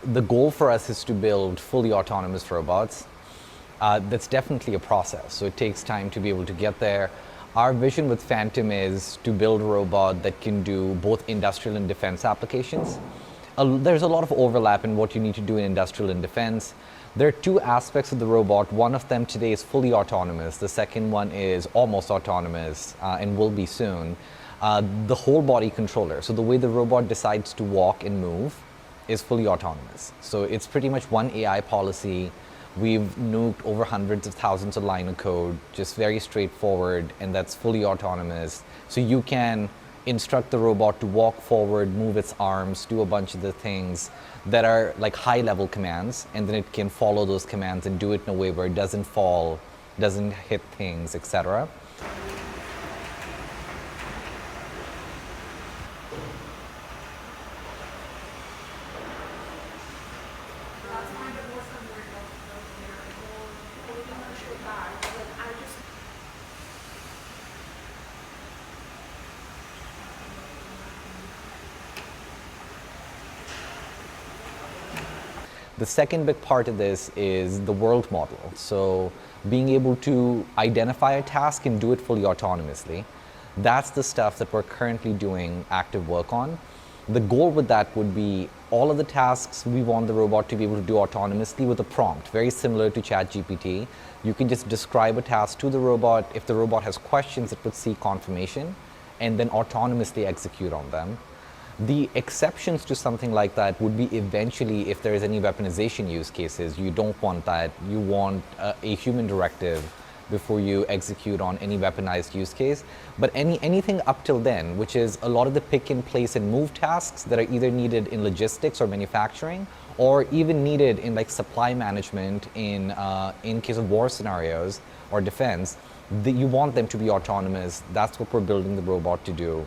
The goal for us is to build fully autonomous robots. That's definitely a process, so it takes time to be able to get there. Our vision with Phantom is to build a robot that can do both industrial and defense applications. There's a lot of overlap in what you need to do in industrial and defense. There are two aspects of the robot. One of them today is fully autonomous. The second one is almost autonomous and will be soon. The whole body controller, so the way the robot decides to walk and move, is fully autonomous. So it's pretty much one AI policy. We've nuked over hundreds of thousands of lines of code, just very straightforward, and that's fully autonomous. So you can instruct the robot to walk forward, move its arms, do a bunch of the things that are like high-level commands, and then it can follow those commands and do it in a way where it doesn't fall, doesn't hit things, etc. The second big part of this is the world model. So being able to identify a task and do it fully autonomously. That's the stuff that we're currently doing active work on. The goal with that would be all of the tasks we want the robot to be able to do autonomously with a prompt, very similar to ChatGPT. You can just describe a task to the robot. If the robot has questions, it would seek confirmation and then autonomously execute on them. The exceptions to something like that would be eventually if there is any weaponization use cases. You don't want that. You want a human directive before you execute on any weaponized use case. But anything up till then, which is a lot of the pick and place and move tasks that are either needed in logistics or manufacturing, or even needed in like supply management in case of war scenarios or defense, you want them to be autonomous. That's what we're building the robot to do.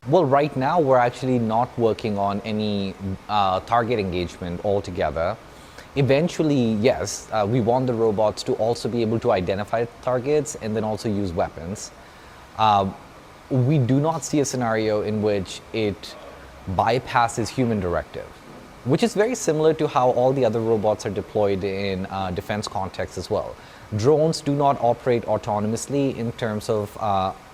Well, right now we're actually not working on any target engagement altogether. Eventually, yes, we want the robots to also be able to identify targets and then also use weapons. We do not see a scenario in which it bypasses human directive, which is very similar to how all the other robots are deployed in defense contexts as well. Drones do not operate autonomously in terms of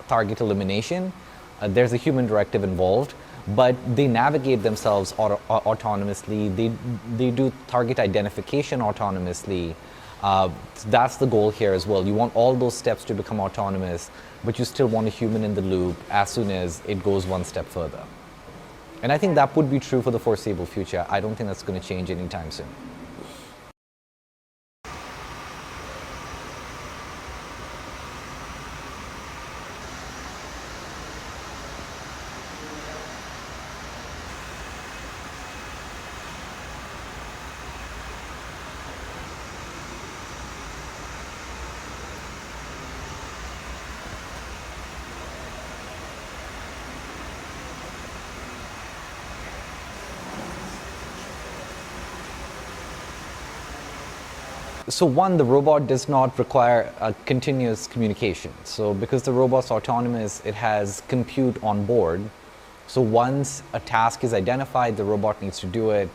target elimination. There's a human directive involved, but they navigate themselves autonomously. They do target identification autonomously. That's the goal here as well. You want all those steps to become autonomous, but you still want a human in the loop as soon as it goes one step further. And I think that would be true for the foreseeable future. I don't think that's going to change anytime soon. So one, the robot does not require a continuous communication. So because the robot's autonomous, it has compute on board. So once a task is identified, the robot needs to do it.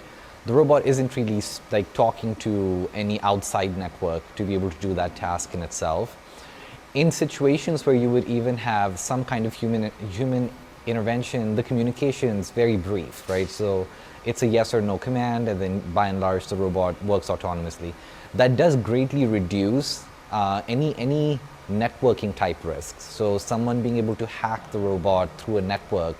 The robot isn't really like talking to any outside network to be able to do that task in itself. In situations where you would even have some kind of human intervention, the communication is very brief, right? So it's a yes or no command, and then by and large the robot works autonomously. That does greatly reduce any networking type risks. So someone being able to hack the robot through a network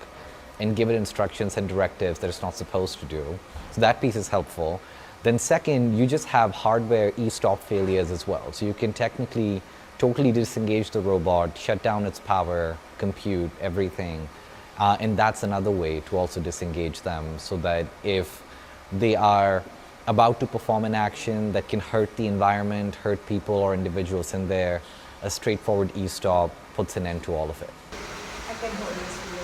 and give it instructions and directives that it's not supposed to do. So that piece is helpful. Then second, you just have hardware e-stop failures as well. So you can technically totally disengage the robot, shut down its power, compute, everything. And that's another way to also disengage them, so that if they are about to perform an action that can hurt the environment, hurt people or individuals in there, a straightforward e-stop puts an end to all of it. I can hold this for you.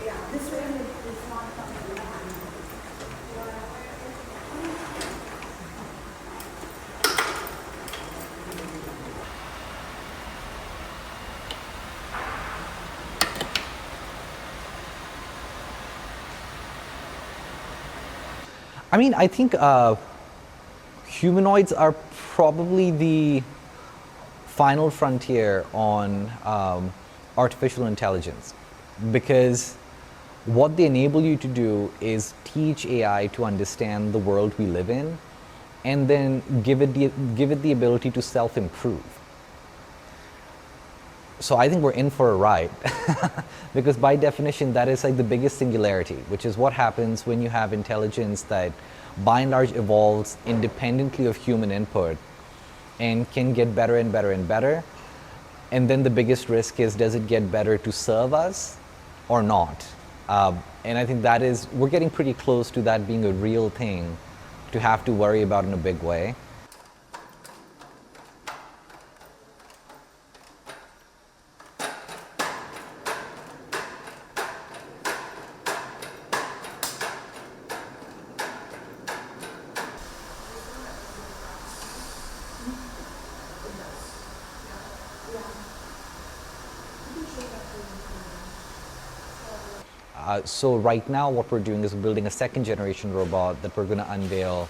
Yeah, this one is not coming down. I mean, I think humanoids are probably the final frontier on artificial intelligence, because what they enable you to do is teach AI to understand the world we live in, and then give it the ability to self-improve. So I think we're in for a ride, because by definition that is like the biggest singularity, which is what happens when you have intelligence that by and large evolves independently of human input and can get better and better and better. And then the biggest risk is, does it get better to serve us or not? And I think we're getting pretty close to that being a real thing to have to worry about in a big way. So right now what we're doing is building a second generation robot that we're going to unveil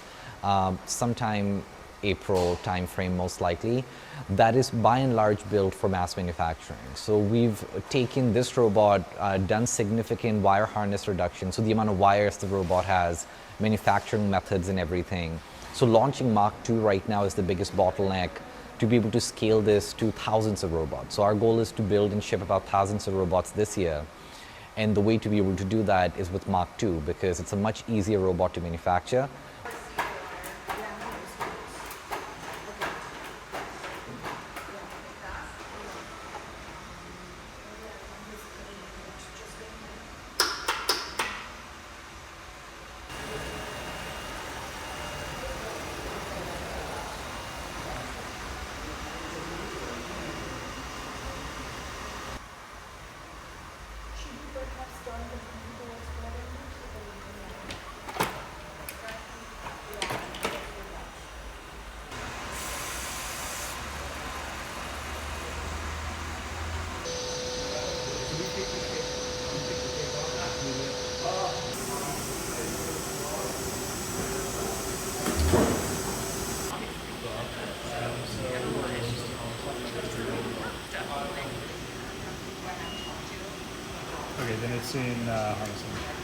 sometime April timeframe most likely. That is by and large built for mass manufacturing. So we've taken this robot, done significant wire harness reduction, so the amount of wires the robot has, manufacturing methods and everything. So launching Mach 2 right now is the biggest bottleneck to be able to scale this to thousands of robots. So our goal is to build and ship about thousands of robots this year. And the way to be able to do that is with Mach 2, because it's a much easier robot to manufacture. Okay, then it's in harnessing.